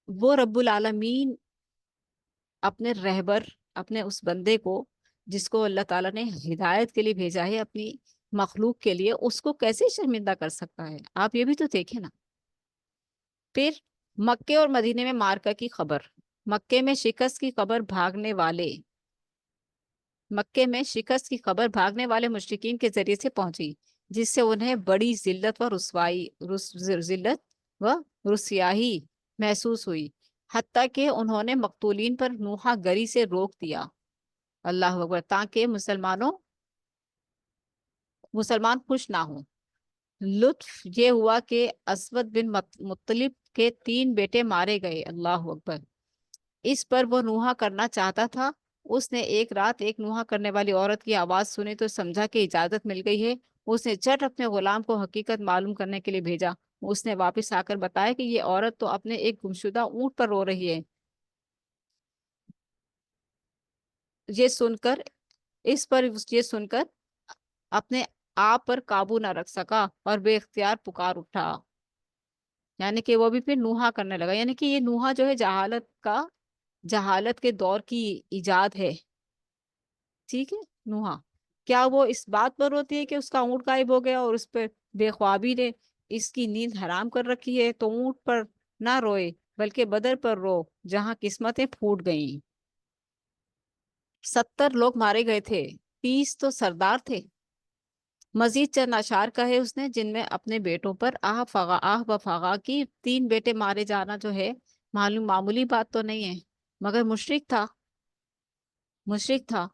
वो रब्बुल आलमीन अपने रहबर, अपने उस बंदे को जिसको अल्लाह ताला ने हिदायत के लिए भेजा है अपनी मखलूक के लिए, उसको कैसे शर्मिंदा कर सकता है? आप ये भी तो देखें ना। फिर मक्के और मदीने में मार्का की खबर, मक्के में शिकस्त की खबर भागने वाले मक्के में शिकस्त की खबर भागने वाले मुशरिकीन के जरिए से पहुंची, जिससे उन्हें बड़ी जिल्लत व रुसयाही महसूस हुई। हत्ता कि उन्होंने मकतूलीन पर नूहा गरी से रोक दिया। अल्लाह अकबर, ताकि मुसलमान खुश ना हो। लुत्फ ये हुआ कि असवद बिन मुत्तलिब के 3 बेटे मारे गए। अल्लाह अकबर। इस पर वो नूहा करना चाहता था। उसने एक रात एक नूहा करने वाली औरत की आवाज सुनी तो समझा कि इजाजत मिल गई है। उसने झट अपने गुलाम को हकीकत मालूम करने के लिए भेजा। उसने वापस आकर बताया कि ये औरत तो अपने एक गुमशुदा ऊंट पर रो रही है। ये सुनकर इस पर ये सुनकर अपने आप पर काबू ना रख सका और बेख्तियार पुकार उठा। यानी कि वो भी फिर नूहा करने लगा। यानी कि ये नूहा जो है जहालत के दौर की इजाद है। ठीक है। नूहा क्या वो इस बात पर रोती है कि उसका ऊँट गायब हो गया और उस पर बेख्वाबी ने इसकी नींद हराम कर रखी है? तो ऊँट पर ना रोए बल्कि बदर पर रो जहां किस्मतें फूट गईं। 70 लोग मारे गए थे, 30 तो सरदार थे। मजीद चंद अशार कहे उसने जिनमें अपने बेटों पर आह बफागा की। 3 बेटे मारे जाना जो है मालूम मामूली बात तो नहीं है, मगर मुशरिक था।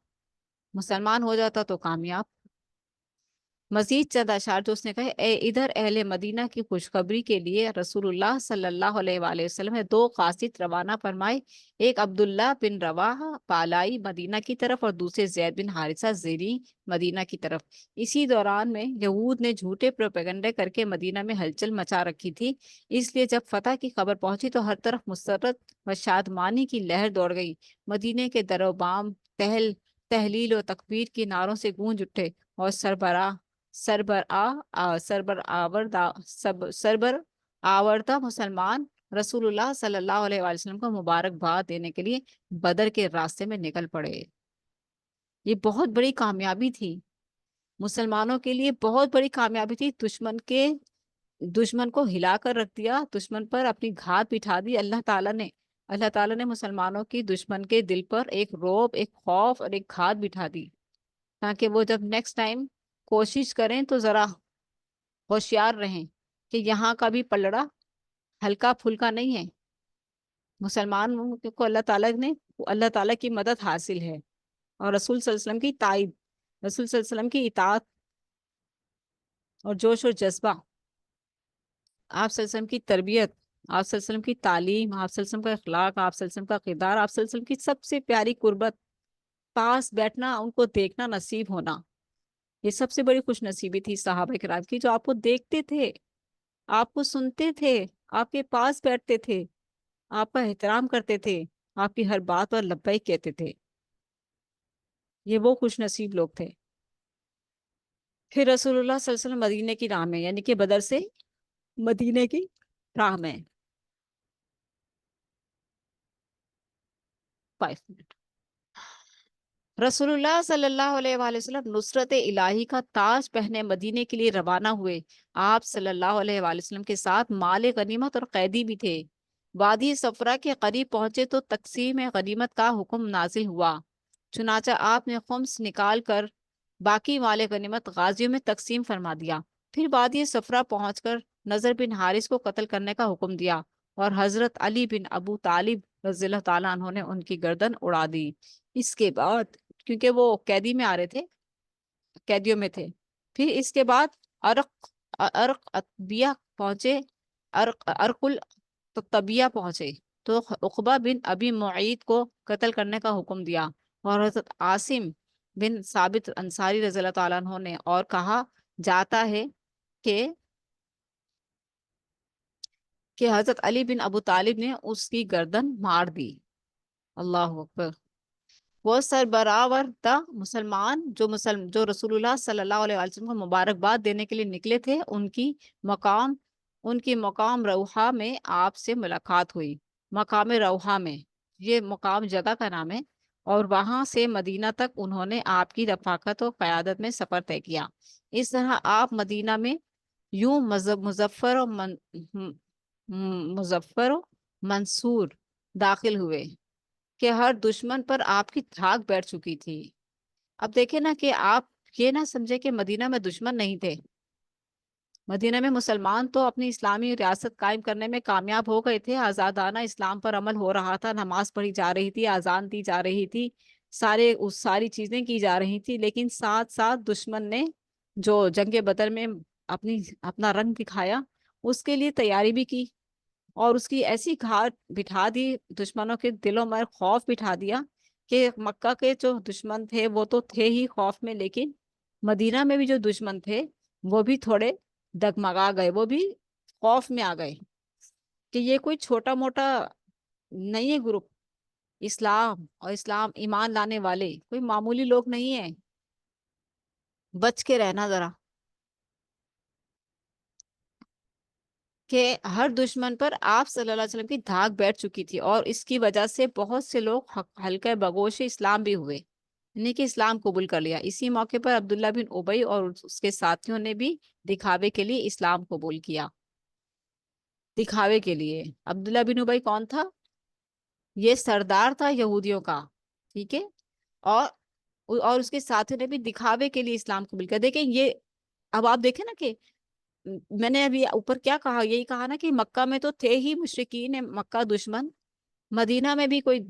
मुसलमान हो जाता तो कामयाब। मजीद चंद अशार जो उसने कहे, इधर अहले मदीना की खुशखबरी के लिए रसूलुल्लाह सल्लल्लाहु अलैहि वसल्लम ने 2 कासिद रवाना फरमाए। एक अब्दुल्ला बिन रवाहा पालाई मदीना की तरफ और दूसरे जैद बिन हारिसा ज़ेरी मदीना की तरफ। इसी दौरान में यहूद ने झूठे प्रोपेगंडे करके मदीना में हलचल मचा रखी थी। इसलिए जब फतह की खबर पहुंची तो हर तरफ मुसर्रत व शादमानी की लहर दौड़ गई। मदीने के दरोबाम तहलील और तकबीर के नारों से गूंज उठे और सरबर आवरदा सरबर आवरदा मुसलमान रसूलुल्लाह सल्लल्लाहु अलैहि वसल्लम को मुबारकबाद देने के लिए बदर के रास्ते में निकल पड़े। ये बहुत बड़ी कामयाबी थी, मुसलमानों के लिए बहुत बड़ी कामयाबी थी। दुश्मन को हिला कर रख दिया, दुश्मन पर अपनी घात बिठा दी अल्लाह ताला ने मुसलमानों की दुश्मन के दिल पर एक रौब, एक खौफ और एक घात बिठा दी, ताकि वो जब नेक्स्ट टाइम कोशिश करें तो जरा होशियार रहें कि यहाँ का भी पलड़ा हल्का फुल्का नहीं है। मुसलमान को अल्लाह ताला की मदद हासिल है और रसूल सल्लल्लाहु अलैहि वसल्लम की ताईद, रसूल सल्लल्लाहु अलैहि वसल्लम की इताअत और जोश और जज्बा, आप सल्लल्लाहु अलैहि वसल्लम की तरबियत, आप सल्लल्लाहु अलैहि वसल्लम की तालीम, आप सल्लल्लाहु अलैहि वसल्लम का इखलाक, आप सल्लल्लाहु अलैहि वसल्लम का किरदार, आप सल्लल्लाहु अलैहि वसल्लम की सबसे प्यारी कुर्बत, पास बैठना, उनको देखना नसीब होना, ये सबसे बड़ी खुश नसीबी थी सहाबा किराम की, जो आपको देखते थे, आपको सुनते थे, आपके पास बैठते थे, आपका एहतराम करते थे, आपकी हर बात पर लब्बैक कहते थे। ये वो खुश नसीब लोग थे। फिर रसूलुल्लाह सल्लल्लाहु अलैहि वसल्लम मदीने की राह में, यानी कि बदर से मदीने की राह में, 5 मिनट। रसूलुल्लाह सल्लल्लाहु अलैहि वसल्लम नुसरत इलाही का ताज पहने मदीने के लिए रवाना हुए। आप सल्लल्लाहु अलैहि वसल्लम के साथ माल गनीमत और कैदी भी थे। वादी सफरा के करीब पहुंचे तो तकसीम गनीमत का हुक्म नाजिल हुआ। चुनाचा आपने खुम्स निकाल कर बाकी माल गनीमत गाजियों में तकसीम फरमा दिया। फिर वादी सफरा पहुंचकर नजर बिन हारिस को कत्ल करने का हुक्म दिया और हजरत अली बिन अबू तालिब रज़ियल्लाहु ताला अन्हु ने उनकी गर्दन उड़ा दी। इसके बाद, क्योंकि वो कैदी में आ रहे थे, कैदियों में थे, फिर इसके बाद अरक अरक अतबिया पहुंचे, अरकुल तबिया पहुंचे तो उकबा बिन अबी मुईद को कत्ल करने का हुक्म दिया और हजरत आसिम बिन साबित अंसारी रज़ियल्लाहु ताला अन्हु ने, और कहा जाता है कि हजरत अली बिन अबू तालिब ने उसकी गर्दन मार दी। अल्लाह अकबर। वो सरबरावर था मुसलमान जो रसूलुल्लाह सल्लल्लाहु अलैहि वसल्लम को मुबारकबाद देने के लिए निकले थे, मकाम उनकी मकाम रौहा में आपसे मुलाकात हुई। मकाम रौहा में, ये मकाम जगह का नाम है, और वहां से मदीना तक उन्होंने आपकी रफाकत और क़यादत में सफ़र तय किया। इस तरह आप मदीना में यूं मुजफ्फर और मंसूर दाखिल हुए कि हर दुश्मन पर आपकी धाक बैठ चुकी थी। अब देखे ना कि आप ये ना समझे कि मदीना में दुश्मन नहीं थे। मदीना में मुसलमान तो अपनी इस्लामी रियासत कायम करने में कामयाब हो गए थे, आज़ादाना इस्लाम पर अमल हो रहा था, नमाज पढ़ी जा रही थी, अजान दी जा रही थी, सारी चीजें की जा रही थी, लेकिन साथ साथ दुश्मन ने जो जंग बदर में अपना रंग दिखाया, उसके लिए तैयारी भी की और उसकी ऐसी घात बिठा दी, दुश्मनों के दिलों में खौफ बिठा दिया कि मक्का के जो दुश्मन थे वो तो थे ही खौफ में, लेकिन मदीना में भी जो दुश्मन थे वो भी थोड़े डगमगा गए, वो भी खौफ में आ गए कि ये कोई छोटा मोटा नहीं है ग्रुप। इस्लाम ईमान लाने वाले कोई मामूली लोग नहीं है, बच के रहना जरा। کہ ہر دشمن پر آپ صلی اللہ علیہ وسلم کی دھاک بیٹھ چکی تھی، اور اس کی وجہ سے بہت سے لوگ حلقہ بگوش اسلام بھی ہوئے، یعنی کہ اسلام قبول کر لیا۔ اسی موقع پر عبداللہ بن ابی اور اس کے ساتھیوں نے بھی دکھاوے کے لیے اسلام قبول کیا۔ دکھاوے کے لیے عبداللہ بن ابی کون تھا؟ یہ سردار تھا یہودیوں کا، ٹھیک ہے، اور اس کے ساتھیوں نے بھی دکھاوے کے لیے اسلام قبول کیا۔ دیکھیں یہ، اب آپ دیکھیں نا کہ میں نے ابھی اوپر کیا کہا، یہی کہا نا کہ مکہ میں تو تھے ہی مشرکین مکہ دشمن، مدینہ میں بھی کوئی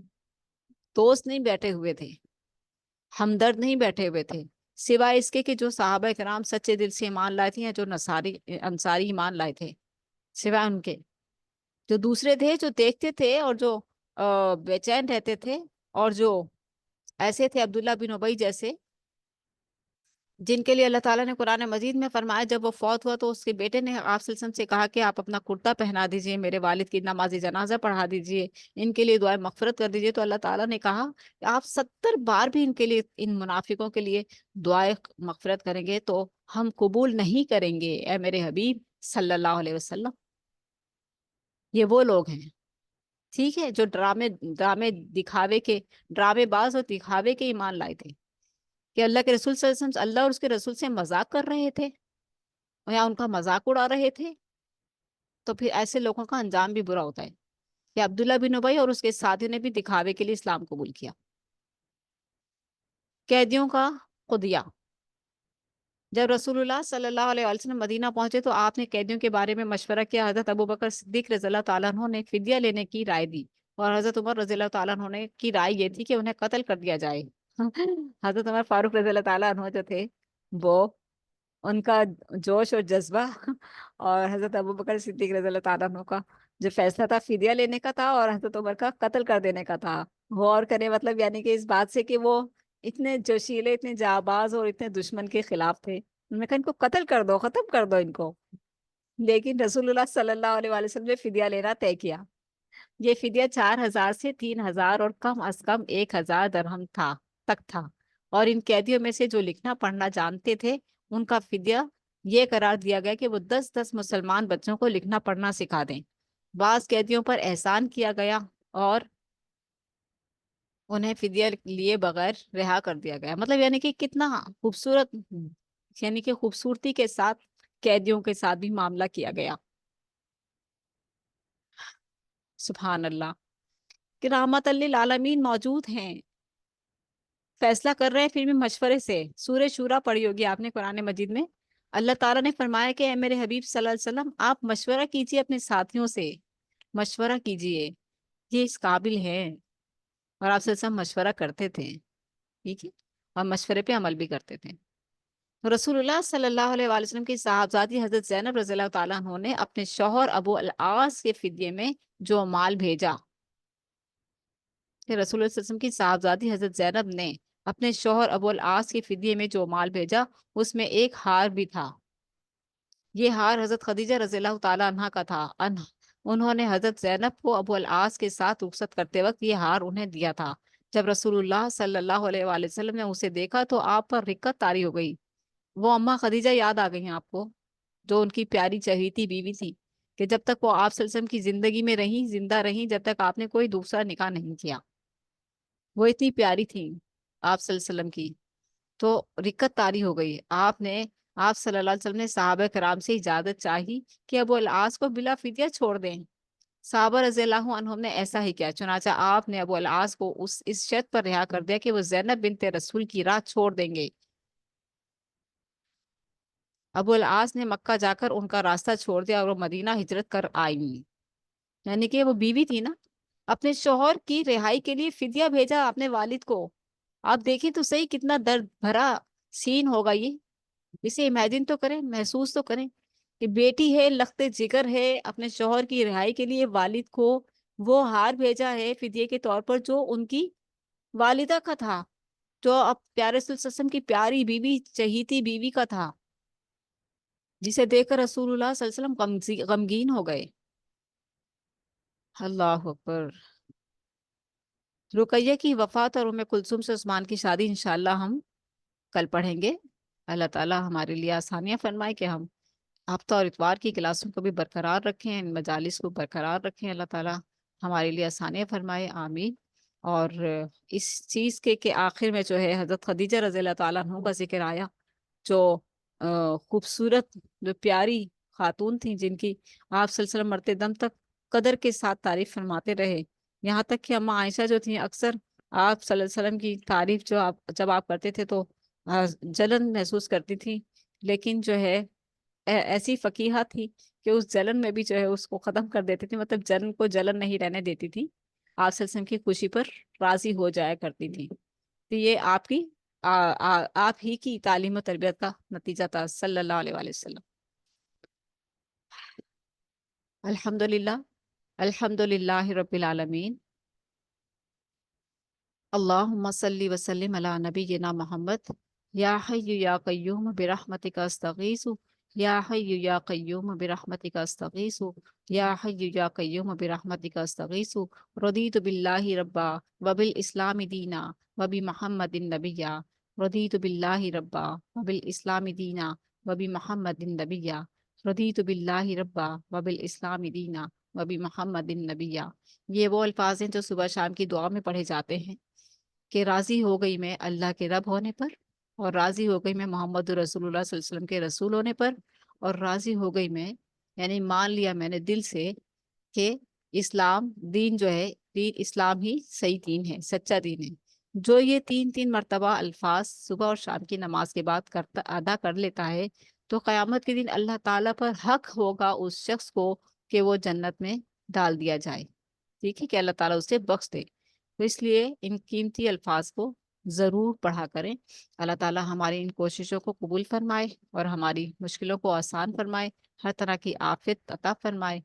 دوست نہیں بیٹھے ہوئے تھے، ہمدرد نہیں بیٹھے ہوئے تھے، سوائے اس کے کہ جو صحابہ کرام سچے دل سے ایمان لائے تھے، یا جو انصاری ایمان لائے تھے، سوائے ان کے جو دوسرے تھے جو دیکھتے تھے اور جو بے چین رہتے تھے، اور جو ایسے تھے عبداللہ بن ابی جیسے، جن کے لیے اللہ تعالیٰ نے قرآن مجید میں فرمایا جب وہ فوت ہوا تو اس کے بیٹے نے آپ صلی اللہ علیہ وسلم سے کہا کہ آپ اپنا کرتا پہنا دیجئے، میرے والد کی نماز جنازہ پڑھا دیجئے، ان کے لیے دعائیں مغفرت کر دیجئے۔ تو اللہ تعالیٰ نے کہا کہ آپ 70 بار بھی ان کے لیے، ان منافقوں کے لیے دعائیں مغفرت کریں گے تو ہم قبول نہیں کریں گے اے میرے حبیب صلی اللہ علیہ وسلم۔ یہ وہ لوگ ہیں، ٹھیک ہے، جو ڈرامے دکھاوے کے، ڈرامے باز اور دکھاوے کے ایمان لائے تھے، کہ اللہ کے رسول صلی اللہ علیہ وسلم، اللہ اور اس کے رسول سے مذاق کر رہے تھے یا ان کا مذاق اڑا رہے تھے، تو پھر ایسے لوگوں کا انجام بھی برا ہوتا ہے۔ کہ عبداللہ بن ابی اور اس کے ساتھیوں نے بھی دکھاوے کے لیے اسلام قبول کیا۔ قیدیوں کا قدیہ، جب رسول اللہ صلی اللہ علیہ وسلم مدینہ پہنچے تو آپ نے قیدیوں کے بارے میں مشورہ کیا۔ حضرت ابوبکر صدیق رضی اللہ تعالیٰ عنہ نے فدیہ لینے کی رائے دی، اور حضرت عمر رضی اللہ تعالیٰ عنہ نے کی رائے یہ تھی کہ انہیں قتل کر دیا جائے۔ حضرت عمر فاروق رضی اللہ تعالیٰ عنہ جو تھے، وہ ان کا جوش اور جذبہ، اور حضرت ابوبکر صدیق رضی اللہ تعالیٰ عنہ کا جو فیصلہ تھا فدیہ لینے کا تھا، اور حضرت عمر کا قتل کر دینے کا تھا۔ غور کریں، مطلب یعنی کہ اس بات سے کہ وہ اتنے جوشیلے، اتنے جانباز اور اتنے دشمن کے خلاف تھے، انہوں نے کہا ان کو قتل کر دو، ختم کر دو ان کو۔ لیکن رسول اللہ صلی اللہ علیہ وآلہ وسلم نے فدیہ لینا طے کیا۔ یہ فدیہ 4000 سے 3000 اور کم از کم 1000 درہم تک تھا، اور ان قیدیوں میں سے جو لکھنا پڑھنا جانتے تھے ان کا فدیہ یہ قرار دیا گیا کہ وہ 10 مسلمان بچوں کو لکھنا پڑھنا سکھا دیں۔ بعض قیدیوں پر احسان کیا گیا اور انہیں فدیہ لیے بغیر رہا کر دیا گیا۔ مطلب یعنی کہ کتنا خوبصورت، یعنی کہ خوبصورتی کے ساتھ قیدیوں کے ساتھ بھی معاملہ کیا گیا۔ سبحان اللہ، کہ رحمت للعالمین موجود ہیں، فیصلہ کر رہے ہیں پھر بھی مشورے سے۔ سورہ شورا پڑھی ہوگی آپ نے قرآن مجید میں، اللہ تعالیٰ نے فرمایا کہ اے میرے حبیب صلی اللہ علیہ وسلم آپ مشورہ کیجئے اپنے ساتھیوں سے، مشورہ کیجئے، یہ اس قابل ہے۔ اور آپ سے سب مشورہ کرتے تھے، ٹھیک ہے، اور مشورے پہ عمل بھی کرتے تھے۔ رسول اللہ صلی اللہ علیہ وآلہ وسلم کی صاحبزادی حضرت زینب رضی اللہ تعالیٰ عنہ نے اپنے شوہر ابو العاص کے فدیے میں جو مال بھیجا، کہ رسول اللہ صلی اللہ علیہ وسلم کی صاحبزادی حضرت زینب نے اپنے شوہر ابو العاص کے فدیے میں جو مال بھیجا اس میں ایک ہار بھی تھا۔ یہ ہار حضرت خدیجہ رضی اللہ تعالیٰ عنہ کا تھا۔ انہوں نے حضرت زینب کو ابو العاص کے ساتھ رخصت کرتے وقت یہ ہار انہیں دیا تھا۔ جب رسول اللہ صلی اللہ علیہ وآلہ وسلم نے اسے دیکھا تو آپ پر رقت طاری ہو گئی۔ وہ اماں خدیجہ یاد آ گئی ہیں آپ کو، جو ان کی پیاری چہیتی بیوی تھی، کہ جب تک وہ آپ صلی اللہ علیہ وسلم کی زندگی میں رہیں، زندہ رہیں، جب تک آپ نے کوئی دوسرا نکاح نہیں کیا، وہ اتنی پیاری تھی آپ صلی اللہ علیہ وسلم کی، تو رقت طاری ہو گئی۔ آپ صلی اللہ علیہ وسلم نے صحابہ کرام سے اجازت چاہی کہ ابو العاص کو بلا فدیہ چھوڑ دیں۔ صحابہ رضی اللہ عنہم نے ایسا ہی کیا، چنانچہ آپ نے ابو العاص کو اس شرط پر رہا کر دیا کہ وہ زینب بنت رسول کی راہ چھوڑ دیں گے۔ ابو العاص نے مکہ جا کر ان کا راستہ چھوڑ دیا اور وہ مدینہ ہجرت کر آئی، یعنی کہ وہ بیوی تھی نا، اپنے شوہر کی رہائی کے لیے فدیہ بھیجا اپنے والد کو۔ آپ دیکھیں تو صحیح کتنا درد بھرا سین ہوگا یہ، اسے امیجن تو کریں، محسوس تو کریں کہ بیٹی ہے، لخت جگر ہے، اپنے شوہر کی رہائی کے لیے والد کو وہ ہار بھیجا ہے فدیے کے طور پر جو ان کی والدہ کا تھا، جو اب پیارے صلی اللہ علیہ وسلم کی پیاری بیوی، چہیتی بیوی کا تھا، جسے دیکھ کر رسول اللہ صلی اللہ علیہ وسلم غمگین ہو گئے۔ اللہ اکبر۔ رقیہ کی وفات اور ام کلثوم سے عثمان کی شادی انشاءاللہ ہم کل پڑھیں گے۔ اللہ تعالی ہمارے لیے آسانیاں فرمائے کہ ہم ہفتہ اور اتوار کی کلاسوں کو بھی برقرار رکھیں، ان مجالس کو برقرار رکھیں، اللہ تعالیٰ ہمارے لیے آسانیاں فرمائے، آمین۔ اور اس چیز کے آخر میں جو ہے حضرت خدیجہ رضی اللہ تعالیٰ عنہ کا ذکر آیا، جو خوبصورت، جو پیاری خاتون تھیں، جن کی آپ صلی اللہ علیہ وسلم مرتے دم تک قدر کے ساتھ تعریف فرماتے رہے، یہاں تک کہ اماں عائشہ جو تھیں اکثر آپ صلی اللہ علیہ وسلم کی تعریف جب آپ کرتے تھے تو جلن محسوس کرتی تھی، لیکن جو ہے ایسی فقیہہ تھی کہ اس جلن میں بھی جو ہے اس کو ختم کر دیتی تھی، مطلب جلن کو جلن نہیں رہنے دیتی تھی، آپ صلی اللہ علیہ وسلم کی خوشی پر راضی ہو جایا کرتی تھی۔ تو یہ آپ ہی کی تعلیم و تربیت کا نتیجہ تھا صلی اللہ علیہ وآلہ وسلم۔ الحمدللہ، الحمدللہ رب العالمین، اللہم صلی وسلم علی نبینا محمد، یا حی یا قیوم برحمتک استغیث، یا حی یا قیوم برحمتک استغیث، یا حی یا قیوم برحمتک استغیث، رضیت باللہ ربا وبالاسلام دینا وبمحمد نبیا، رضیت باللہ ربا وبالاسلام دینا وبمحمد نبیا، رضیت باللہ ربا وبالاسلام دینا وبمحمد نبیا۔ یہ وہ الفاظ ہیں جو صبح شام کی دعا میں پڑھے جاتے ہیں کہ راضی ہو گئی میں اللہ کے رب ہونے پر، اور راضی ہو گئی میں محمد رسول اللہ صلی اللہ علیہ وسلم کے رسول ہونے پر، اور راضی ہو گئی میں، یعنی مان لیا میں نے دل سے کہ اسلام دین جو ہے، دین اسلام ہی صحیح دین ہے، سچا دین ہے۔ جو یہ تین مرتبہ الفاظ صبح اور شام کی نماز کے بعد ادا کر لیتا ہے تو قیامت کے دن اللہ تعالیٰ پر حق ہوگا اس شخص کو کہ وہ جنت میں ڈال دیا جائے، ٹھیک ہے، کہ اللہ تعالیٰ اسے بخش دے۔ تو اس لیے ان قیمتی الفاظ کو ضرور پڑھا کریں۔ اللہ تعالیٰ ہماری ان کوششوں کو قبول فرمائے اور ہماری مشکلوں کو آسان فرمائے، ہر طرح کی آفت عطا فرمائے۔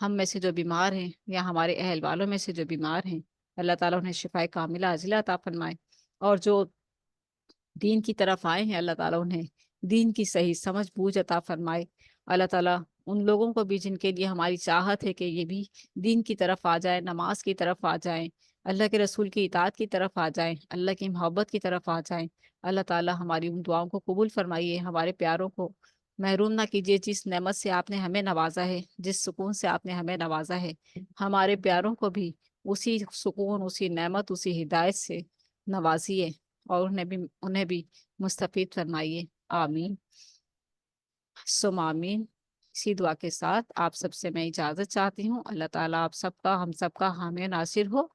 ہم میں سے جو بیمار ہیں یا ہمارے اہل والوں میں سے جو بیمار ہیں، اللہ تعالیٰ انہیں شفائے کاملہ عاجلہ عطا فرمائے، اور جو دین کی طرف آئے ہیں اللہ تعالیٰ انہیں دین کی صحیح سمجھ بوجھ عطا فرمائے۔ اللہ تعالیٰ ان لوگوں کو بھی جن کے لیے ہماری چاہت ہے کہ یہ بھی دین کی طرف آ جائیں، نماز کی طرف آ جائیں، اللہ کے رسول کی اطاعت کی طرف آ جائیں، اللہ کی محبت کی طرف آ جائیں، اللہ تعالیٰ ہماری ان دعاؤں کو قبول فرمائیے، ہمارے پیاروں کو محروم نہ کیجیے، جس نعمت سے آپ نے ہمیں نوازا ہے، جس سکون سے آپ نے ہمیں نوازا ہے، ہمارے پیاروں کو بھی اسی سکون، اسی نعمت، اسی ہدایت سے نوازیے، اور انہیں بھی مستفید فرمائیے، آمین ثم آمین۔ اسی دعا کے ساتھ آپ سب سے میں اجازت چاہتی ہوں، اللہ تعالیٰ آپ سب کا، ہم سب کا حامی ناصر ہو۔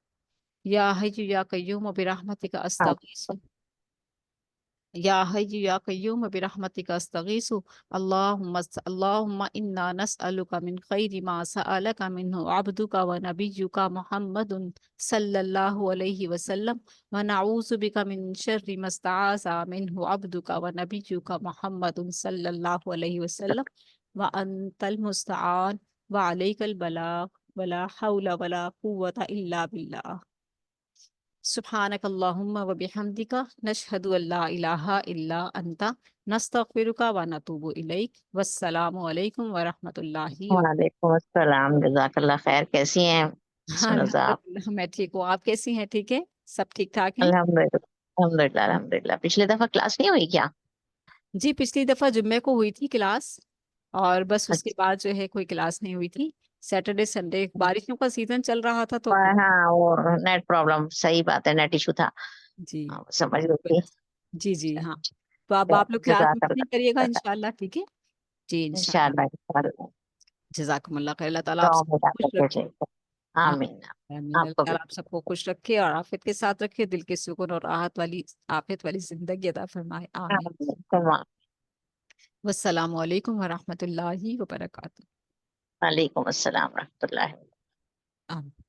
یا حی یا قیوم برحمتک استغیث، یا حی یا قیوم برحمتک استغیث، اللہم انا نسألک من خیر ما سألک منہ عبدک و نبیک محمد صلی اللہ علیہ وسلم، ونعوذ بک من شر ما استعاذ منہ عبدک و نبیک محمد صلی اللہ علیہ وسلم، وانت المستعان وعلیک البلاغ ولا حول ولا قوة الا باللہ۔ سبحانک اللہم و بحمدک، نشہد ان لا الہ الا انت، نستغفرک و نتوب الیک، والسلام علیکم ورحمۃ اللہ وبرکاتہ۔ وعلیکم السلام، جزاک اللہ خیر۔ کیسی ہیں ہاں سنوزا آپ؟ الحمدللہ میں ٹھیک ہوں، آپ کیسی ہیں؟ ٹھیک ہے، سب ٹھیک ٹھاک ہیں؟ الحمدللہ الحمدللہ۔ پچھلے دفعہ کلاس نہیں ہوئی کیا؟ جی پچھلی دفعہ جمعے کو ہوئی تھی کلاس، اور بس اس کے اچھا، بعد جو ہے کوئی کلاس نہیں ہوئی تھی۔ سیٹرڈے سنڈے بارشوں کا سیزن چل رہا تھا تو ہاں وہ نیٹ پرابلم، صحیح بات ہے، نیٹ ایشو تھا، جی ہاں، سمجھ گئی تھی۔ جی جی ہاں، تو اب آپ لوگ خیال جزاک نہیں کریے گا اللہ، انشاءاللہ، ٹھیک ہے جی انشاءاللہ۔ انشاءاللہ انشاءاللہ، جزاکم اللہ خیر، اللہ تعالیٰ آپ دعاؤں سب میں کو یاد خوش رکھتے رکھے۔ تھے۔ آمین، آمین، آپ اللہ کو بھی۔ تعالیٰ آپ سب کو خوش رکھے اور عافیت کے ساتھ رکھے، دل کے سکون اور راحت والی، عافیت والی زندگی عطا فرمائے، آمین۔ آمین۔ والسلام علیکم ورحمۃ اللہ وبرکاتہ۔ وعلیکم السلام ورحمۃ اللہ۔ آمین۔